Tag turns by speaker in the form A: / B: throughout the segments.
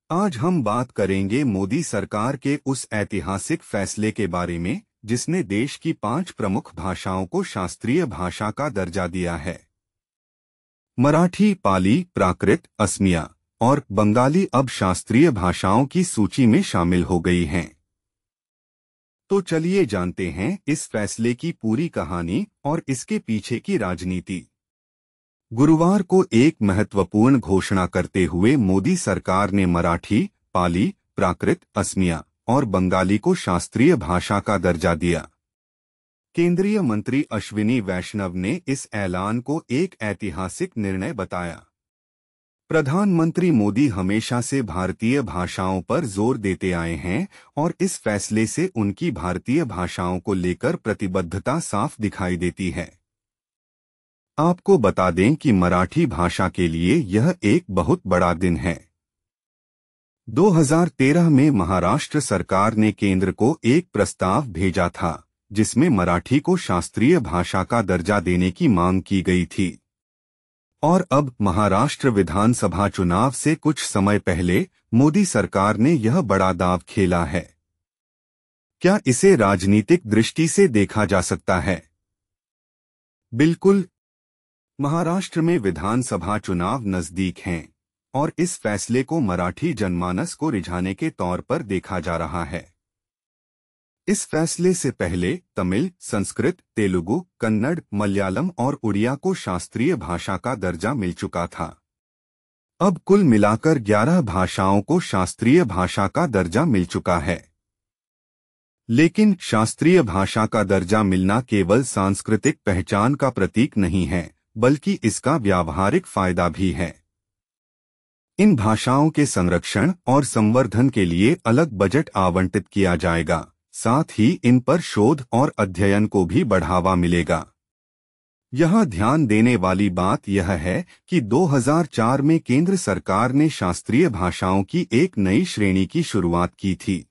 A: आज हम बात करेंगे मोदी सरकार के उस ऐतिहासिक फैसले के बारे में जिसने देश की 5 प्रमुख भाषाओं को शास्त्रीय भाषा का दर्जा दिया है। मराठी, पाली, प्राकृत, असमिया और बंगाली अब शास्त्रीय भाषाओं की सूची में शामिल हो गई हैं। तो चलिए जानते हैं इस फैसले की पूरी कहानी और इसके पीछे की राजनीति। गुरुवार को एक महत्वपूर्ण घोषणा करते हुए मोदी सरकार ने मराठी, पाली, प्राकृत, असमिया और बंगाली को शास्त्रीय भाषा का दर्जा दिया। केंद्रीय मंत्री अश्विनी वैष्णव ने इस ऐलान को एक ऐतिहासिक निर्णय बताया। प्रधानमंत्री मोदी हमेशा से भारतीय भाषाओं पर जोर देते आए हैं और इस फैसले से उनकी भारतीय भाषाओं को लेकर प्रतिबद्धता साफ दिखाई देती है। आपको बता दें कि मराठी भाषा के लिए यह एक बहुत बड़ा दिन है। 2013 में महाराष्ट्र सरकार ने केंद्र को एक प्रस्ताव भेजा था जिसमें मराठी को शास्त्रीय भाषा का दर्जा देने की मांग की गई थी। और अब महाराष्ट्र विधानसभा चुनाव से कुछ समय पहले मोदी सरकार ने यह बड़ा दांव खेला है। क्या इसे राजनीतिक दृष्टि से देखा जा सकता है? बिल्कुल। महाराष्ट्र में विधानसभा चुनाव नजदीक हैं और इस फैसले को मराठी जनमानस को रिझाने के तौर पर देखा जा रहा है। इस फैसले से पहले तमिल, संस्कृत, तेलुगु, कन्नड़, मलयालम और उड़िया को शास्त्रीय भाषा का दर्जा मिल चुका था। अब कुल मिलाकर 11 भाषाओं को शास्त्रीय भाषा का दर्जा मिल चुका है। लेकिन शास्त्रीय भाषा का दर्जा मिलना केवल सांस्कृतिक पहचान का प्रतीक नहीं है, बल्कि इसका व्यावहारिक फायदा भी है। इन भाषाओं के संरक्षण और संवर्धन के लिए अलग बजट आवंटित किया जाएगा, साथ ही इन पर शोध और अध्ययन को भी बढ़ावा मिलेगा। यह ध्यान देने वाली बात यह है कि 2004 में केंद्र सरकार ने शास्त्रीय भाषाओं की एक नई श्रेणी की शुरुआत की थी।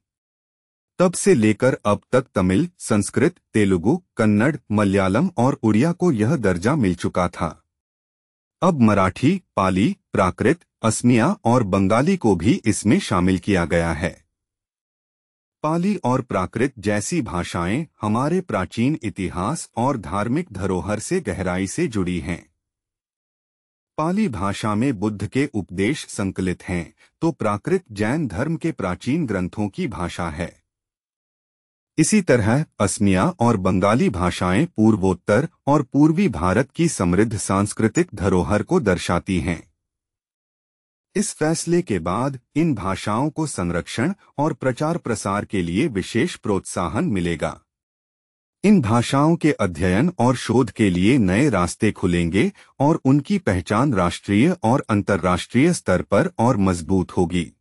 A: तब से लेकर अब तक तमिल, संस्कृत, तेलुगु, कन्नड़, मलयालम और उड़िया को यह दर्जा मिल चुका था। अब मराठी, पाली, प्राकृत, असमिया और बंगाली को भी इसमें शामिल किया गया है। पाली और प्राकृत जैसी भाषाएं हमारे प्राचीन इतिहास और धार्मिक धरोहर से गहराई से जुड़ी हैं। पाली भाषा में बुद्ध के उपदेश संकलित हैं, तो प्राकृत जैन धर्म के प्राचीन ग्रंथों की भाषा है। इसी तरह असमिया और बंगाली भाषाएं पूर्वोत्तर और पूर्वी भारत की समृद्ध सांस्कृतिक धरोहर को दर्शाती हैं। इस फैसले के बाद इन भाषाओं को संरक्षण और प्रचार प्रसार के लिए विशेष प्रोत्साहन मिलेगा। इन भाषाओं के अध्ययन और शोध के लिए नए रास्ते खुलेंगे और उनकी पहचान राष्ट्रीय और अंतर्राष्ट्रीय स्तर पर और मजबूत होगी।